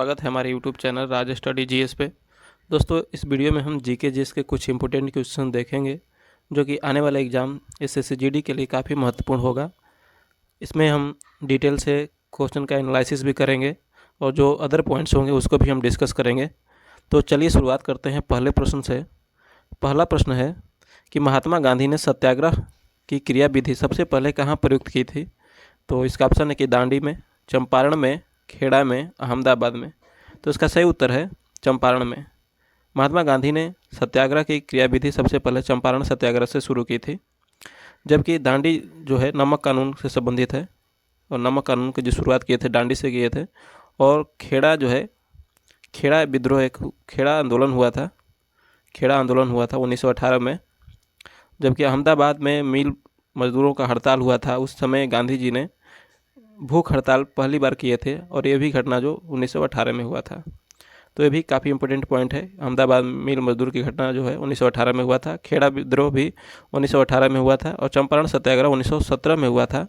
स्वागत है हमारे YouTube चैनल राज स्टडी जीएस पे। दोस्तों, इस वीडियो में हम जीके जीएस के कुछ इंपॉर्टेंट क्वेश्चन देखेंगे जो कि आने वाले एग्ज़ाम एसएससी जीडी के लिए काफ़ी महत्वपूर्ण होगा। इसमें हम डिटेल से क्वेश्चन का एनालिसिस भी करेंगे और जो अदर पॉइंट्स होंगे उसको भी हम डिस्कस करेंगे। तो चलिए शुरुआत करते हैं पहले प्रश्न से। पहला प्रश्न है कि महात्मा गांधी ने सत्याग्रह की क्रियाविधि सबसे पहले कहाँ प्रयुक्त की थी? तो इसका ऑप्शन है कि दांडी में, चंपारण में, खेड़ा में, अहमदाबाद में। तो इसका सही उत्तर है चंपारण में। महात्मा गांधी ने सत्याग्रह की क्रियाविधि सबसे पहले चंपारण सत्याग्रह से शुरू की थी, जबकि दांडी जो है नमक कानून से संबंधित है और नमक कानून की जो शुरुआत किए थे दांडी से किए थे। और खेड़ा जो है, खेड़ा विद्रोह, एक खेड़ा आंदोलन हुआ था, खेड़ा आंदोलन हुआ था 1918 में। जबकि अहमदाबाद में मिल मजदूरों का हड़ताल हुआ था, उस समय गांधी जी ने भूख हड़ताल पहली बार किए थे और ये भी घटना जो 1918 में हुआ था। तो ये भी काफ़ी इंपॉर्टेंट पॉइंट है। अहमदाबाद मिल मजदूर की घटना जो है 1918 में हुआ था, खेड़ा विद्रोह भी 1918 में हुआ था और चंपारण सत्याग्रह 1917 में हुआ था,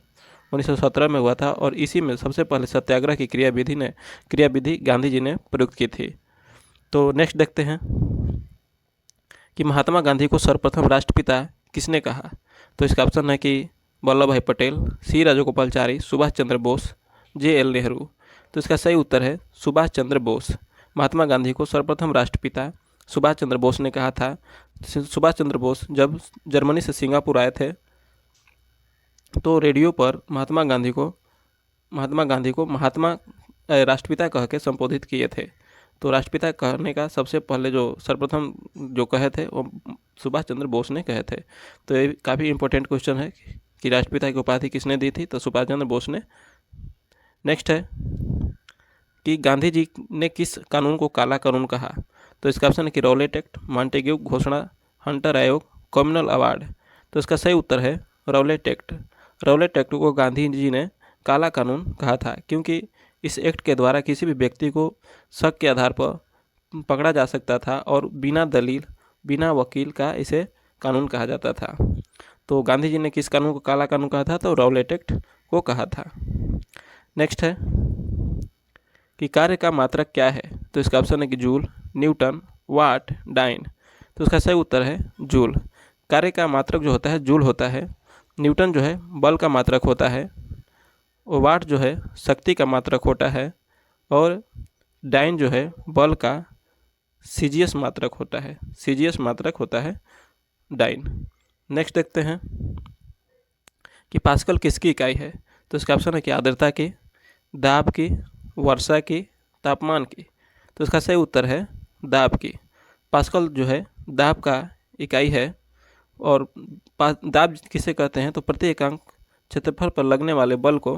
1917 में हुआ था। और इसी में सबसे पहले सत्याग्रह की क्रियाविधि गांधी जी ने प्रयुक्त की थी। तो नेक्स्ट देखते हैं कि महात्मा गांधी को सर्वप्रथम राष्ट्रपिता किसने कहा? तो इसका ऑप्शन है कि वल्लभ भाई पटेल, सी राजगोपालचारी, सुभाष चंद्र बोस, जे.एल. नेहरू। तो इसका सही उत्तर है सुभाष चंद्र बोस। महात्मा गांधी को सर्वप्रथम राष्ट्रपिता सुभाष चंद्र बोस ने कहा था। सुभाष चंद्र बोस जब जर्मनी से सिंगापुर आए थे तो रेडियो पर महात्मा गांधी को राष्ट्रपिता कह के संबोधित किए थे। तो राष्ट्रपिता कहने का सबसे पहले जो सर्वप्रथम जो कहे थे वो सुभाष चंद्र बोस ने कहे थे। तो ये काफ़ी इंपॉर्टेंट क्वेश्चन है कि राष्ट्रपिता की उपाधि किसने दी थी? तो सुभाष चंद्र बोस ने। नेक्स्ट है कि गांधी जी ने किस कानून को काला कानून कहा? तो इसका ऑप्शन है कि रॉलेट एक्ट, मॉन्टेग्यू घोषणा, हंटर आयोग, कम्युनल अवार्ड। तो इसका सही उत्तर है रॉलेट एक्ट। रॉलेट एक्ट को गांधी जी ने काला कानून कहा था क्योंकि इस एक्ट के द्वारा किसी भी व्यक्ति को शक के आधार पर पकड़ा जा सकता था और बिना दलील, बिना वकील का इसे कानून कहा जाता था। तो गांधी जी ने किस कानून को काला कानून कहा था? तो रॉलेट एक्ट को कहा था। नेक्स्ट है कि कार्य का मात्रक क्या है? तो इसका ऑप्शन है कि जूल, न्यूटन, वाट, डाइन। तो इसका सही उत्तर है जूल। कार्य का मात्रक जो होता है जूल होता है। न्यूटन जो है बल का मात्रक होता है, और वाट जो है शक्ति का मात्रक होता है, और डाइन जो है बल का सीजीएस मात्रक होता है, सीजीएस मात्रक होता है डाइन। नेक्स्ट देखते हैं कि पास्कल किसकी इकाई है? तो इसका ऑप्शन है कि आर्द्रता की, दाब की, वर्षा की, तापमान की। तो इसका सही उत्तर है दाब की। पास्कल जो है दाब का इकाई है। और दाब किसे कहते हैं? तो प्रति एकांक क्षेत्रफल पर लगने वाले बल को,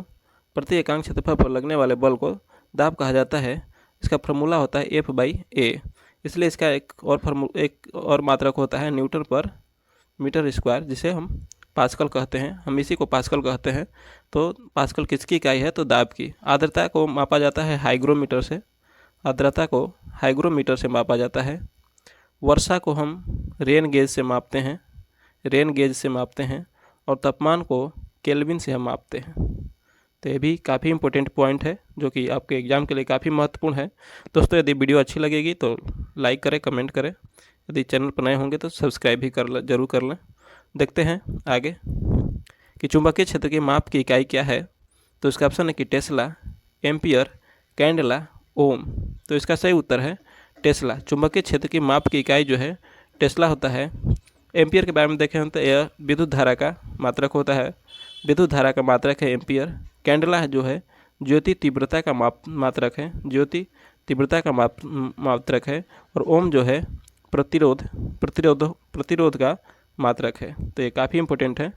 प्रति एकांक क्षेत्रफल पर लगने वाले बल को दाब कहा जाता है। इसका फार्मूला होता है F/A। इसलिए इसका एक और मात्रक होता है न्यूटन पर मीटर स्क्वायर, जिसे हम पास्कल कहते हैं। हम इसी को पास्कल कहते हैं। तो पास्कल किसकी इकाई है? तो दाब की। आर्द्रता को मापा जाता है हाइग्रोमीटर से, आर्द्रता को हाइग्रोमीटर से मापा जाता है। वर्षा को हम रेन गेज से मापते हैं, रेन गेज से मापते हैं। और तापमान को केल्विन से हम मापते हैं। तो ये भी काफ़ी इंपॉर्टेंट पॉइंट है जो कि आपके एग्ज़ाम के लिए काफ़ी महत्वपूर्ण है। दोस्तों, यदि वीडियो अच्छी लगेगी तो लाइक करें, कमेंट करें। यदि चैनल पर नए होंगे तो सब्सक्राइब भी जरूर कर लें। देखते हैं आगे कि चुंबकीय क्षेत्र के माप की इकाई क्या है? तो इसका ऑप्शन है कि टेस्ला, एम्पियर, कैंडेला, ओम। तो इसका सही उत्तर है टेस्ला। चुंबकीय क्षेत्र की माप की इकाई जो है टेस्ला होता है। एम्पियर के बारे में देखें तो यह विद्युत धारा का मात्रक होता है, विद्युत धारा का मात्रक है एम्पियर। कैंडेला जो है ज्योति तीव्रता का मात्रक है, ज्योति तीव्रता का मात्रक है। और ओम जो है प्रतिरोध का मात्रक है। तो ये काफ़ी इंपॉर्टेंट है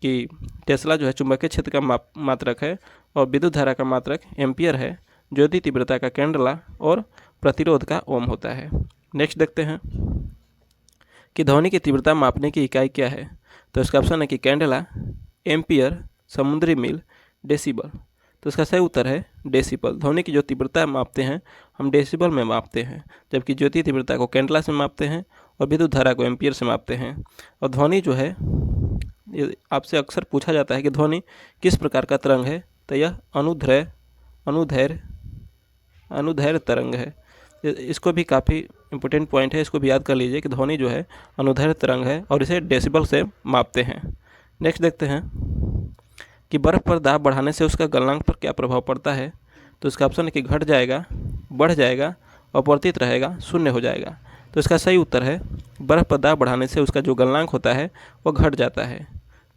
कि टेस्ला जो है चुंबकीय क्षेत्र का मात्रक है और विद्युत धारा का मात्रक एम्पियर है, ज्योति तीव्रता का कैंडेला और प्रतिरोध का ओम होता है। नेक्स्ट देखते हैं कि ध्वनि की तीव्रता मापने की इकाई क्या है? तो इसका ऑप्शन है कि कैंडेला, एम्पियर, समुद्री मील, डेसिबल। तो इसका सही उत्तर है डेसिबल। ध्वनि की जो तीव्रता मापते हैं हम डेसिबल में मापते हैं, जबकि ज्योति तीव्रता को कैंडेला से मापते हैं और विद्युत धारा को एम्पियर से मापते हैं। और ध्वनि जो है, आपसे अक्सर पूछा जाता है कि ध्वनि किस प्रकार का तरंग है? तो यह अनुदैर्घ्य, अनुदैर्घ्य तरंग है। इसको भी काफ़ी इम्पोर्टेंट पॉइंट है, इसको भी याद कर लीजिए कि ध्वनि जो है अनुदैर्घ्य तरंग है और इसे डेसिबल से मापते हैं। नेक्स्ट देखते हैं कि बर्फ़ पर दाब बढ़ाने से उसका गलनांक पर क्या प्रभाव पड़ता है। तो इसका ऑप्शन है कि घट जाएगा, बढ़ जाएगा, अपवर्तित रहेगा, शून्य हो जाएगा। तो इसका सही उत्तर है बर्फ़ पर दाब बढ़ाने से उसका जो गलनांक होता है वह घट जाता है।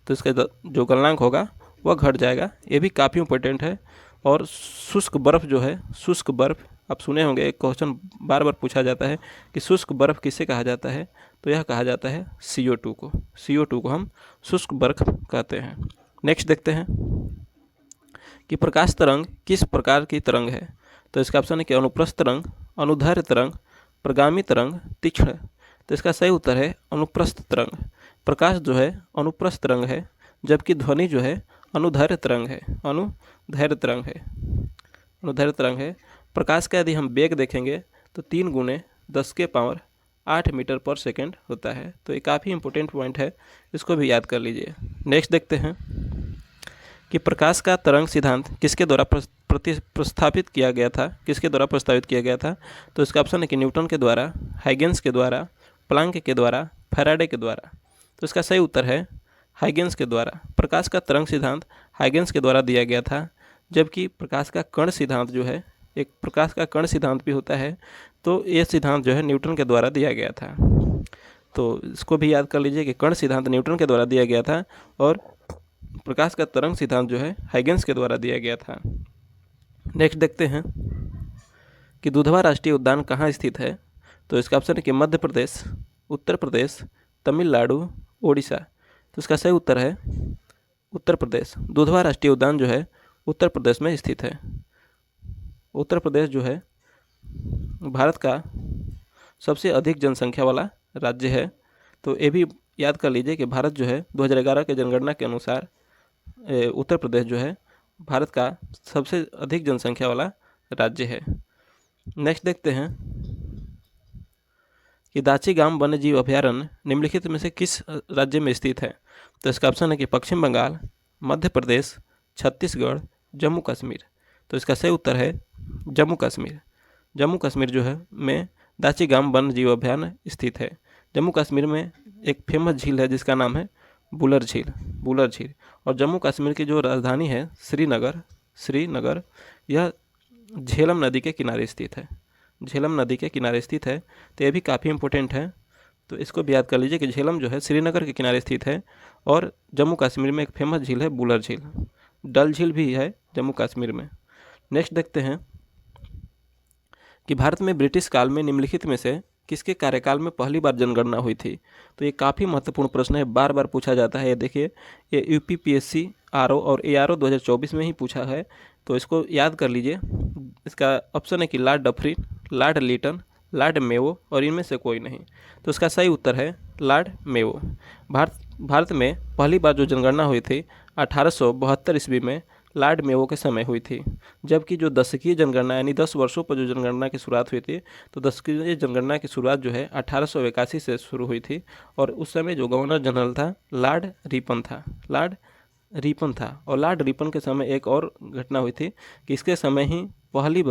तो इसका जो गलनांक होगा वह घट जाएगा। ये भी काफ़ी इम्पोर्टेंट है। और शुष्क बर्फ़ जो है, शुष्क बर्फ़ आप सुने होंगे, एक क्वेश्चन बार बार पूछा जाता है कि शुष्क बर्फ़ किसे कहा जाता है। तो यह कहा जाता है CO2 को। CO2 को हम शुष्क बर्फ़ कहते हैं। नेक्स्ट देखते हैं कि प्रकाश तरंग किस प्रकार की तरंग है। तो इसका ऑप्शन है कि अनुप्रस्थ तरंग, अनुदैर्घ्य तरंग, प्रगामी तरंग, तीक्ष्ण। तो इसका सही उत्तर है अनुप्रस्थ तरंग। प्रकाश जो है अनुप्रस्थ तरंग है, जबकि ध्वनि जो है अनुदैर्घ्य तरंग है। अनुदैर्घ्य तरंग है, अनुदैर्घ्य तरंग है। प्रकाश का यदि हम वेग देखेंगे तो 3 × 10⁸ मीटर पर सेकेंड होता है। तो ये काफ़ी इंपॉर्टेंट पॉइंट है, इसको भी याद कर लीजिए। नेक्स्ट देखते हैं कि प्रकाश का तरंग सिद्धांत किसके द्वारा प्रस्तावित किया गया था। किसके द्वारा प्रस्तावित किया गया था। तो इसका ऑप्शन है कि न्यूटन के द्वारा, हाइगेंस के द्वारा, प्लांक के द्वारा, फैराडे के द्वारा। तो इसका सही उत्तर है हाइगेंस के द्वारा। प्रकाश का तरंग सिद्धांत हाइगेंस के द्वारा दिया गया था, जबकि प्रकाश का कण सिद्धांत जो है, एक प्रकाश का कण सिद्धांत भी होता है, तो ये सिद्धांत जो है न्यूटन के द्वारा दिया गया था। तो इसको भी याद कर लीजिए कि कण सिद्धांत न्यूटन के द्वारा दिया गया था और प्रकाश का तरंग सिद्धांत जो है हाइगेंस के द्वारा दिया गया था। नेक्स्ट देखते हैं कि दुधवा राष्ट्रीय उद्यान कहाँ स्थित है। तो इसका ऑप्शन है कि मध्य प्रदेश, उत्तर प्रदेश, तमिलनाडु, ओडिशा। तो इसका सही उत्तर है उत्तर प्रदेश। दुधवा राष्ट्रीय उद्यान जो है उत्तर प्रदेश में स्थित है। उत्तर प्रदेश जो है भारत का सबसे अधिक जनसंख्या वाला राज्य है। तो ये भी याद कर लीजिए कि भारत जो है 2011 के जनगणना के अनुसार उत्तर प्रदेश जो है भारत का सबसे अधिक जनसंख्या वाला राज्य है। नेक्स्ट देखते हैं कि दाचीगाम वन्यजीव अभयारण्य निम्नलिखित में से किस राज्य में स्थित है। तो इसका ऑप्शन है कि पश्चिम बंगाल, मध्य प्रदेश, छत्तीसगढ़, जम्मू कश्मीर। तो इसका सही उत्तर है जम्मू कश्मीर। जम्मू कश्मीर जो है में दाचीगाम वन्यजीव अभयारण्य स्थित है। जम्मू कश्मीर में एक फेमस झील है जिसका नाम है बुलर झील, बुलर झील। और जम्मू कश्मीर की जो राजधानी है श्रीनगर, यह झेलम नदी के किनारे स्थित है। झेलम नदी के किनारे स्थित है। तो ये भी काफ़ी इंपॉर्टेंट है, तो इसको भी याद कर लीजिए कि झेलम जो है श्रीनगर के किनारे स्थित है और जम्मू कश्मीर में एक फेमस झील है बुलर झील। डल झील भी है जम्मू कश्मीर में। नेक्स्ट देखते हैं कि भारत में ब्रिटिश काल में निम्नलिखित में से किसके कार्यकाल में पहली बार जनगणना हुई थी। तो ये काफ़ी महत्वपूर्ण प्रश्न है, बार बार पूछा जाता है। ये देखिए, ये UPPSC RO और ARO 2024 में ही पूछा है, तो इसको याद कर लीजिए। इसका ऑप्शन है कि Lord Dufferin, Lord Lytton, Lord Mayo और इनमें से कोई नहीं। तो इसका सही उत्तर है लॉर्ड मेयो। भारत में पहली बार जो जनगणना हुई थी 1872 ईस्वी में लॉर्ड मेयो के समय हुई थी। जबकि जो दशकीय जनगणना यानी 10 वर्षों पर जो जनगणना की शुरुआत हुई थी, तो दशकीय जनगणना की शुरुआत जो है 1881 से शुरू हुई थी और उस समय जो गवर्नर जनरल था लॉर्ड रिपन था। लॉर्ड रिपन था और लॉर्ड रिपन के समय एक और घटना हुई थी कि इसके समय ही पहली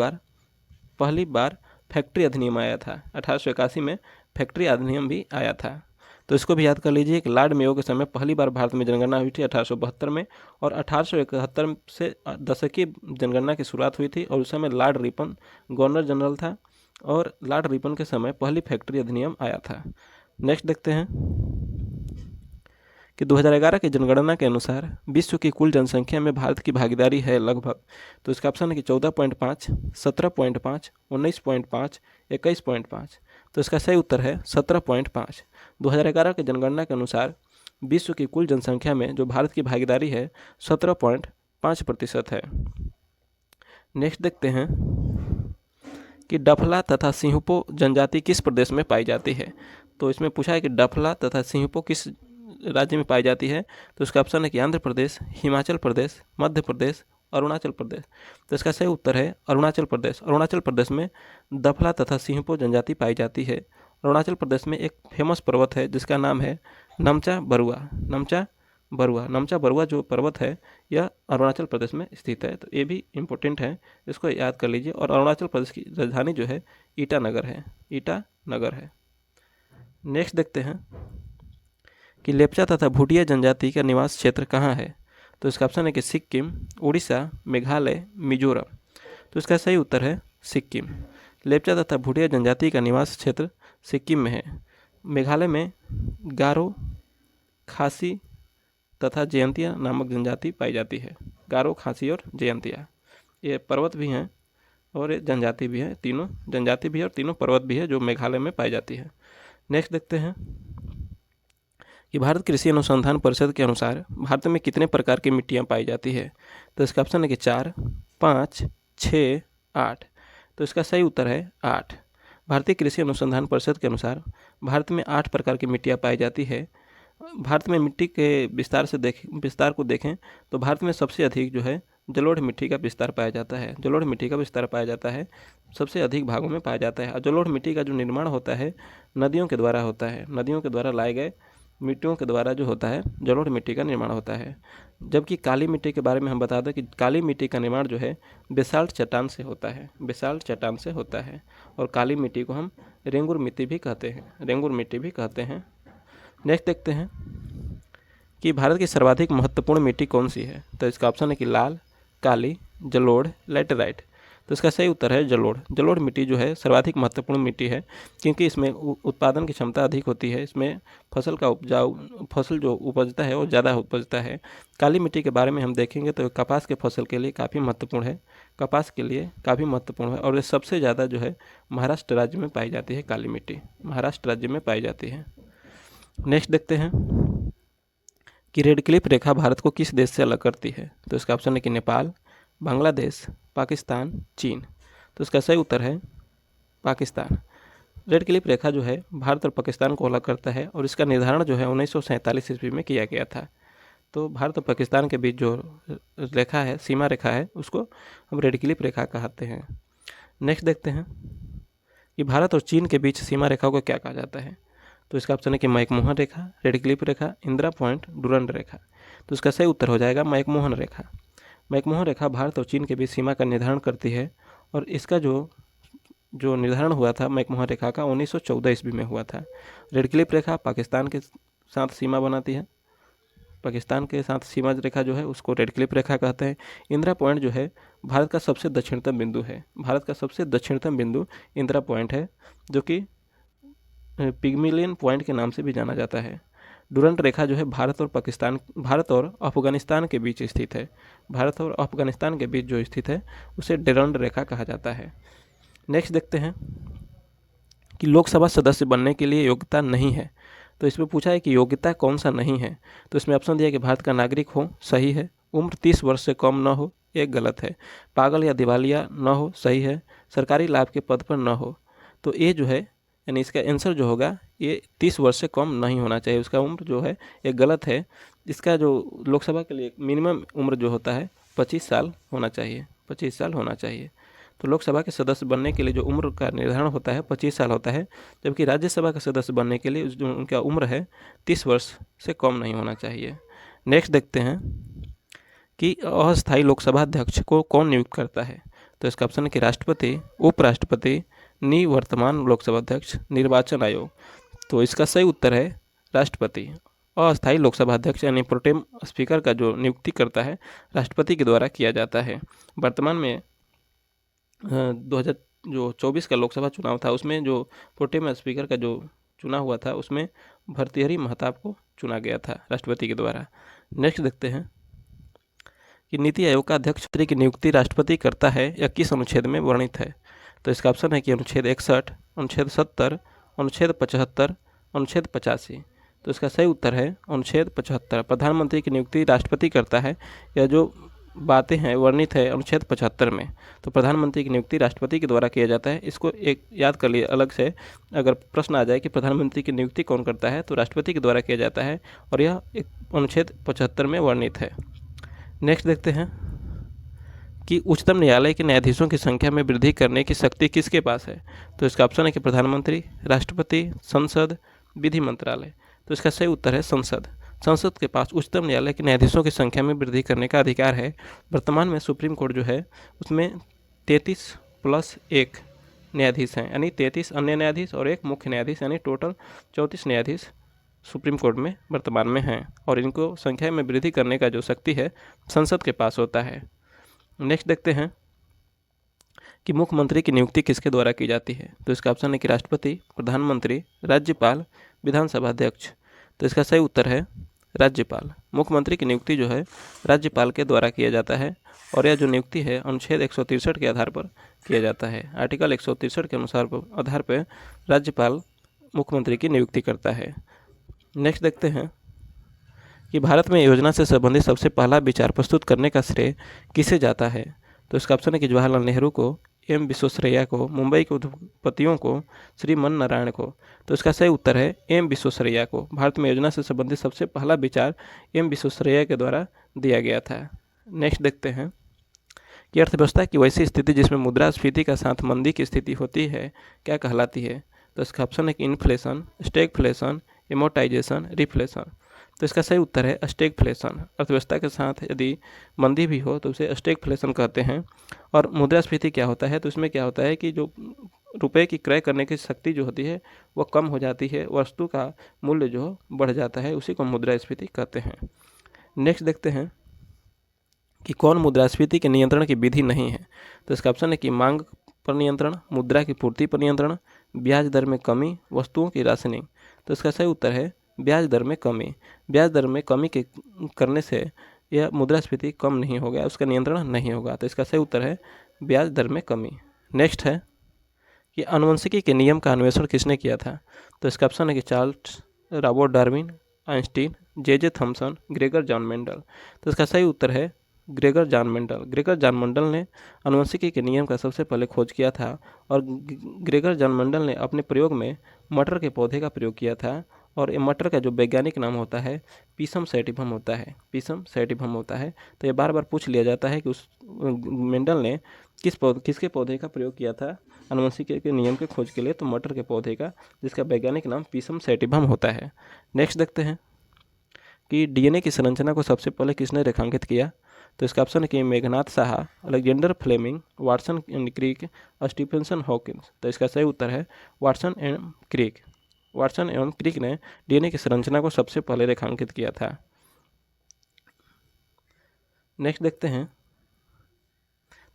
बार फैक्ट्री अधिनियम आया था। 1881 में फैक्ट्री अधिनियम भी आया था। तो इसको भी याद कर लीजिए कि लॉर्ड मेयो के समय पहली बार भारत में जनगणना हुई थी 1872 में और 1871 से दशकीय जनगणना की शुरुआत हुई थी और उस समय लॉर्ड रिपन गवर्नर जनरल था और लॉर्ड रिपन के समय पहली फैक्ट्री अधिनियम आया था। नेक्स्ट देखते हैं कि 2011 की जनगणना के अनुसार विश्व की कुल जनसंख्या में भारत की भागीदारी है लगभग। तो इसका ऑप्शन है कि 14.5, 17.5, 19.5, 21.5। तो इसका सही उत्तर है 17.5। 2011 की जनगणना के अनुसार विश्व की कुल जनसंख्या में जो भारत की भागीदारी है 17.5% है। नेक्स्ट देखते हैं कि डफला तथा सिंहपो जनजाति किस प्रदेश में पाई जाती है। तो इसमें पूछा है कि डफला तथा सिंहपो किस राज्य में पाई जाती है। तो इसका ऑप्शन है कि आंध्र प्रदेश, हिमाचल प्रदेश, मध्य प्रदेश, अरुणाचल प्रदेश। तो इसका सही उत्तर है अरुणाचल प्रदेश। अरुणाचल प्रदेश में डफला तथा सिंहपो जनजाति पाई जाती है। अरुणाचल प्रदेश में एक फेमस पर्वत है जिसका नाम है नमचा बरुआ। नमचा बरुआ। नामचा बरुआ जो पर्वत है यह अरुणाचल प्रदेश में स्थित है। तो ये भी इम्पोर्टेंट है, इसको याद कर लीजिए। और अरुणाचल प्रदेश की राजधानी जो है ईटानगर है, ईटानगर है। नेक्स्ट देखते हैं कि लेप्चा तथा भूटिया जनजाति का निवास क्षेत्र कहाँ है। तो इसका ऑप्शन है कि सिक्किम, उड़ीसा, मेघालय, मिजोरम। तो इसका सही उत्तर है सिक्किम। लेप्चा तथा भूटिया जनजाति का निवास क्षेत्र सिक्किम में है। मेघालय में गारो, खासी तथा जयंतिया नामक जनजाति पाई जाती है। गारो, खासी और जयंतिया ये पर्वत भी हैं और ये जनजाति भी है, तीनों जनजाति भी है और तीनों पर्वत भी है जो मेघालय में पाई जाती है। नेक्स्ट देखते हैं कि भारत कृषि अनुसंधान परिषद के अनुसार भारत में कितने प्रकार की मिट्टियाँ पाई जाती है। तो इसका ऑप्शन है कि 4, 5, 6, 8। तो इसका सही उत्तर है 8। भारतीय कृषि अनुसंधान परिषद के अनुसार भारत में 8 प्रकार की मिट्टियाँ पाई जाती है। भारत में मिट्टी के विस्तार को देखें तो भारत में सबसे अधिक जो है जलोढ़ मिट्टी का विस्तार पाया जाता है। जलोढ़ मिट्टी का विस्तार पाया जाता है, सबसे अधिक भागों में पाया जाता है। और जलोढ़ मिट्टी का जो निर्माण होता है नदियों के द्वारा होता है। नदियों के द्वारा लाए गए मिट्टियों के द्वारा जो होता है जलोढ़ मिट्टी का निर्माण होता है। जबकि काली मिट्टी के बारे में हम बता दें कि काली मिट्टी का निर्माण जो है बेसाल्ट चट्टान से होता है, बेसाल्ट चट्टान से होता है। और काली मिट्टी को हम रेंगुर मिट्टी भी कहते हैं, रेंगुर मिट्टी भी कहते हैं। नेक्स्ट देखते हैं कि भारत की सर्वाधिक महत्वपूर्ण मिट्टी कौन सी है। तो इसका ऑप्शन है कि लाल, काली, जलोढ़, लैटेराइट। तो इसका सही उत्तर है जलोढ़। जलोढ़ मिट्टी जो है सर्वाधिक महत्वपूर्ण मिट्टी है क्योंकि इसमें उत्पादन की क्षमता अधिक होती है। इसमें फसल जो उपजता है वो ज़्यादा उपजता है। काली मिट्टी के बारे में हम देखेंगे तो कपास के फसल के लिए काफ़ी महत्वपूर्ण है, कपास के लिए काफ़ी महत्वपूर्ण है। और ये सबसे ज़्यादा जो है महाराष्ट्र राज्य में पाई जाती है काली मिट्टी, महाराष्ट्र राज्य में पाई जाती है। नेक्स्ट देखते हैं कि रेड क्लिफ रेखा भारत को किस देश से अलग करती है। तो इसका ऑप्शन है कि नेपाल, बांग्लादेश, पाकिस्तान, चीन। तो इसका सही उत्तर है पाकिस्तान। रेड क्लिफ रेखा जो है भारत और पाकिस्तान को अलग करता है और इसका निर्धारण जो है 1947 ईस्वी में किया गया था। तो भारत और पाकिस्तान के बीच जो रेखा है, सीमा रेखा है, उसको हम रेड क्लिफ रेखा कहते हैं। नेक्स्ट देखते हैं कि भारत और चीन के बीच सीमा रेखा को क्या कहा जाता है। तो इसका ऑप्शन है कि मैकमोहन रेखा, रेड क्लिफ रेखा, इंदिरा पॉइंट, डुरंड रेखा। तो इसका सही उत्तर हो जाएगा मैकमोहन रेखा। मैकमोहन रेखा भारत और चीन के बीच सीमा का निर्धारण करती है और इसका जो निर्धारण हुआ था मैकमोहन रेखा का 1914 ईस्वी में हुआ था। रेड क्लिफ रेखा पाकिस्तान के साथ सीमा बनाती है, पाकिस्तान के साथ सीमा रेखा जो है उसको रेड क्लिफ रेखा कहते हैं। इंदिरा पॉइंट जो है भारत का सबसे दक्षिणतम बिंदु है, भारत का सबसे दक्षिणतम बिंदु इंदिरा पॉइंट है जो कि पिग्मिलियन पॉइंट के नाम से भी जाना जाता है। डुरंड रेखा जो है भारत और अफगानिस्तान के बीच स्थित है, भारत और अफगानिस्तान के बीच जो स्थित है उसे डुरंड रेखा कहा जाता है। नेक्स्ट देखते हैं कि लोकसभा सदस्य बनने के लिए योग्यता नहीं है। तो इसमें पूछा है कि योग्यता कौन सा नहीं है। तो इसमें ऑप्शन दिया कि भारत का नागरिक हो, सही है। उम्र 30 वर्ष से कम न हो, ये गलत है। पागल या दिवालिया न हो, सही है। सरकारी लाभ के पद पर न हो, तो ये जो है यानी इसका आंसर जो होगा ये 30 वर्ष से कम नहीं होना चाहिए। उसका उम्र जो है ये गलत है। इसका जो लोकसभा के लिए मिनिमम उम्र जो होता है 25 साल होना चाहिए, 25 साल होना चाहिए। तो लोकसभा के सदस्य बनने के लिए जो उम्र का निर्धारण होता है 25 साल होता है, जबकि राज्यसभा के सदस्य बनने के लिए जो उनका उम्र है 30 वर्ष से कम नहीं होना चाहिए। नेक्स्ट देखते हैं कि अस्थायी लोकसभा अध्यक्ष को कौन नियुक्त करता है। तो इसका ऑप्शन है कि राष्ट्रपति, उपराष्ट्रपति, निवर्तमान लोकसभा अध्यक्ष, निर्वाचन आयोग। तो इसका सही उत्तर है राष्ट्रपति। अस्थायी लोकसभा अध्यक्ष यानी प्रोटेम स्पीकर का जो नियुक्ति करता है राष्ट्रपति के द्वारा किया जाता है। वर्तमान में 2024 का लोकसभा चुनाव था, उसमें जो प्रोटेम स्पीकर का जो चुना हुआ था उसमें भर्तृहरि महताब को चुना गया था राष्ट्रपति के द्वारा। नेक्स्ट देखते हैं कि नीति आयोग का अध्यक्ष की नियुक्ति राष्ट्रपति करता है या किस अनुच्छेद में वर्णित है। तो इसका ऑप्शन है कि अनुच्छेद 61, अनुच्छेद 70, अनुच्छेद 75, अनुच्छेद 85। तो इसका सही उत्तर है अनुच्छेद 75। प्रधानमंत्री की नियुक्ति राष्ट्रपति करता है, या जो बातें हैं वर्णित है अनुच्छेद 75 में। तो प्रधानमंत्री की नियुक्ति राष्ट्रपति के द्वारा किया जाता है। इसको एक याद कर लिए अलग से, अगर प्रश्न आ जाए कि प्रधानमंत्री की नियुक्ति कौन करता है तो राष्ट्रपति के द्वारा किया जाता है और यह एक अनुच्छेद 75 में वर्णित है। नेक्स्ट देखते हैं कि उच्चतम न्यायालय के न्यायाधीशों की संख्या में वृद्धि करने की शक्ति किसके पास है। तो इसका ऑप्शन है कि प्रधानमंत्री, राष्ट्रपति, संसद, विधि मंत्रालय। तो इसका सही उत्तर है संसद। संसद के पास उच्चतम न्यायालय के न्यायाधीशों की संख्या में वृद्धि करने का अधिकार है। वर्तमान में सुप्रीम कोर्ट जो है उसमें 33+1 न्यायाधीश हैं, यानी 33 अन्य न्यायाधीश और एक मुख्य न्यायाधीश, यानी टोटल 34 न्यायाधीश सुप्रीम कोर्ट में वर्तमान में हैं। और इनको संख्या में वृद्धि करने का जो शक्ति है संसद के पास होता है। नेक्स्ट देखते हैं कि मुख्यमंत्री की नियुक्ति किसके द्वारा की जाती है। तो इसका ऑप्शन है कि राष्ट्रपति, प्रधानमंत्री, राज्यपाल, विधानसभा अध्यक्ष। तो इसका सही उत्तर है राज्यपाल। मुख्यमंत्री की नियुक्ति जो है राज्यपाल के द्वारा किया जाता है और यह जो नियुक्ति है अनुच्छेद 163 के आधार पर किया जाता है। आर्टिकल 163 के आधार पर राज्यपाल मुख्यमंत्री की नियुक्ति करता है। नेक्स्ट देखते हैं कि भारत में योजना से संबंधित सबसे पहला विचार प्रस्तुत करने का श्रेय किसे जाता है। तो इसका ऑप्शन है कि जवाहरलाल नेहरू को, एम विश्वेश्वरैया को, मुंबई के उद्योगपतियों को, श्री मन नारायण को। तो इसका सही उत्तर है एम विश्वेश्वरैया को। भारत में योजना से संबंधित सबसे पहला विचार एम विश्वेश्वरैया के द्वारा दिया गया था। नेक्स्ट देखते हैं कि अर्थव्यवस्था की वैसी स्थिति जिसमें मुद्रास्फीति का साथ मंदी की स्थिति होती है क्या कहलाती है। तो इसका ऑप्शन है कि इन्फ्लेशन, स्टैगफ्लेशन, एमोर्टाइजेशन, रिफ्लेशन। तो इसका सही उत्तर है स्टैगफ्लेशन। अर्थव्यवस्था के साथ यदि मंदी भी हो तो उसे स्टैगफ्लेशन कहते हैं। और मुद्रास्फीति क्या होता है, तो इसमें क्या होता है कि जो रुपए की क्रय करने की शक्ति जो होती है वो कम हो जाती है, वस्तु का मूल्य जो बढ़ जाता है, उसी को मुद्रास्फीति कहते हैं। नेक्स्ट देखते हैं कि कौन मुद्रास्फीति के नियंत्रण की विधि नहीं है। तो इसका ऑप्शन है कि मांग पर नियंत्रण, मुद्रा की पूर्ति पर नियंत्रण, ब्याज दर में कमी, वस्तुओं की राशनिंग। तो इसका सही उत्तर है ब्याज दर में कमी। ब्याज दर में कमी के करने से यह मुद्रास्फीति कम नहीं होगा, उसका नियंत्रण नहीं होगा। तो इसका सही उत्तर है ब्याज दर में कमी। नेक्स्ट है कि आनुवंशिकी के नियम का अन्वेषण किसने किया था। तो इसका ऑप्शन है कि Charles, Robert Darwin, Einstein, J Thomson, Gregor John Mendel. तो इसका सही उत्तर है Gregor John Mendel. Gregor John Mendel ने आनुवंशिकी के नियम का सबसे पहले खोज किया था और ग्रेगर जॉन मेंडल ने अपने प्रयोग में मटर के पौधे का प्रयोग किया था। और ये मटर का जो वैज्ञानिक नाम होता है पीसम सैटिवम होता है, पीसम सैटिवम होता है। तो ये बार बार पूछ लिया जाता है कि उस मेंडल ने किसके पौधे का प्रयोग किया था आनुवंशिकी के नियम के खोज के लिए। तो मटर के पौधे का, जिसका वैज्ञानिक नाम पीसम सैटिवम होता है। नेक्स्ट देखते हैं कि डीएनए की संरचना को सबसे पहले किसने रेखांकित किया। तो इसका ऑप्शन है कि Meghnad Saha, Alexander Fleming, Watson and Crick, Stephenson Hawkins. तो इसका सही उत्तर है वाटसन एंड क्रिक। वाटसन एवं क्रिक ने डीएनए की संरचना को सबसे पहले रेखांकित किया था। नेक्स्ट देखते हैं।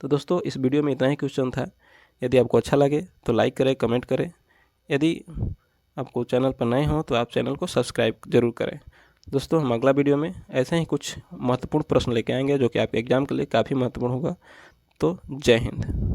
तो दोस्तों इस वीडियो में इतना ही क्वेश्चन था। यदि आपको अच्छा लगे तो लाइक करें, कमेंट करें। यदि आपको चैनल पर नए हो तो आप चैनल को सब्सक्राइब जरूर करें। दोस्तों हम अगला वीडियो में ऐसे ही कुछ महत्वपूर्ण प्रश्न लेके आएंगे जो कि आपके एग्जाम के लिए काफ़ी महत्वपूर्ण होगा। तो जय हिंद।